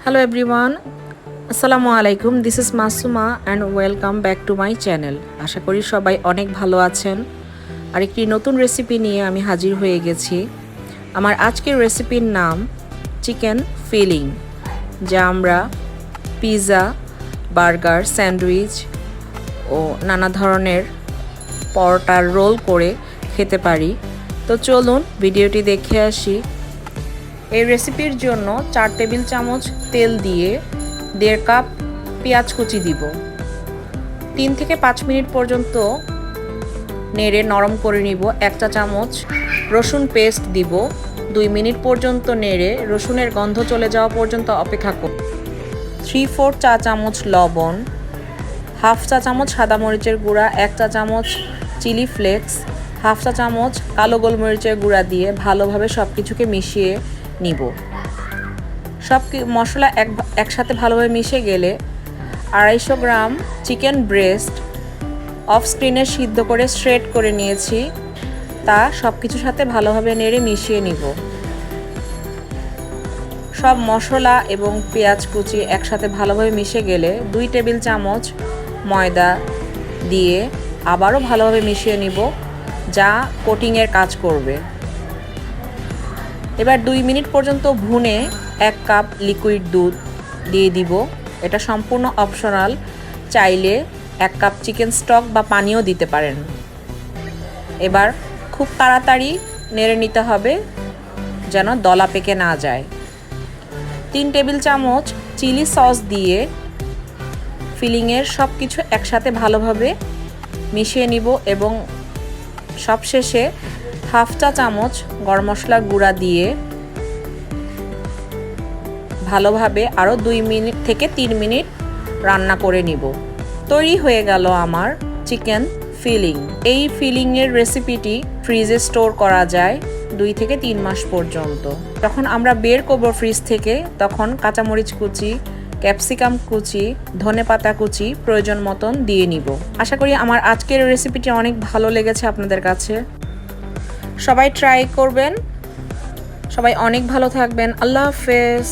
Hello everyone, আসসালামু আলাইকুম। This is Masuma and welcome back to my channel. আশা করি সবাই অনেক ভালো আছেন। আর একটি নতুন রেসিপি নিয়ে আমি হাজির হয়ে গেছি। আমার আজকের রেসিপির নাম চিকেন ফিলিং, যা আমরা পিৎজা, বার্গার, স্যান্ডউইচ ও নানা ধরনের পরোটার রোল করে খেতে পারি। তো চলুন ভিডিওটি দেখে আসি। এই রেসিপির জন্য 4 টেবিল চামচ তেল দিয়ে 1.5 কাপ পেঁয়াজ কুচি দিব। 3 থেকে 5 মিনিট পর্যন্ত নেড়ে নরম করে নিব। 1 চা চামচ রসুন পেস্ট দিব। 2 মিনিট পর্যন্ত নেড়ে রসুনের গন্ধ চলে যাওয়া পর্যন্ত অপেক্ষা করব। 3/4 চা চামচ লবণ, 1/2 চা চামচ সাদা মরিচের গুঁড়া, 1 চা চামচ চিলি ফ্লেক্স, 1/2 চা চামচ কালো গোলমরিচের গুঁড়া দিয়ে ভালোভাবে সব কিছুকে মিশিয়ে নিব। সব মশলা একসাথে ভালোভাবে মিশে গেলে 250 গ্রাম চিকেন ব্রেস্ট অফ স্ক্রিনে সিদ্ধ করে শ্রেড করে নিয়েছি, তা সব কিছুর সাথে ভালোভাবে নেড়ে মিশিয়ে নিব। সব মশলা এবং পেঁয়াজ কুচি একসাথে ভালোভাবে মিশে গেলে 2 টেবিল চামচ ময়দা দিয়ে আবারও ভালোভাবে মিশিয়ে নিব, যা কোটিংয়ের কাজ করবে। এবার 2 মিনিট পর্যন্ত ভুনে 1 কাপ লিকুইড দুধ দিয়ে দিব। এটা সম্পূর্ণ অপশনাল, চাইলে 1 কাপ চিকেন স্টক বা পানিও দিতে পারেন। এবার খুব তাড়াতাড়ি নেড়ে নিতে হবে যেন দলা পেকে না যায়। 3 টেবিল চামচ চিলি সস দিয়ে ফিলিংয়ের সব কিছু একসাথে ভালোভাবে মিশিয়ে নিব এবং সবশেষে 1/2 চা চামচ গরম মশলার গুঁড়া দিয়ে ভালোভাবে আরও 2 মিনিট থেকে 3 মিনিট রান্না করে নিব। তৈরি হয়ে গেল আমার চিকেন ফিলিং। এই ফিলিংয়ের রেসিপিটি ফ্রিজে স্টোর করা যায় 2 থেকে 3 মাস পর্যন্ত। যখন আমরা বের করব ফ্রিজ থেকে, তখন কাঁচামরিচ কুচি, ক্যাপসিকাম কুচি, ধনেপাতা কুচি প্রয়োজন মতন দিয়ে নিব। আশা করি আমার আজকের রেসিপিটি অনেক ভালো লেগেছে আপনাদের কাছে। সবাই ট্রাই করবেন। সবাই অনেক ভালো থাকবেন। আল্লাহ হাফেজ।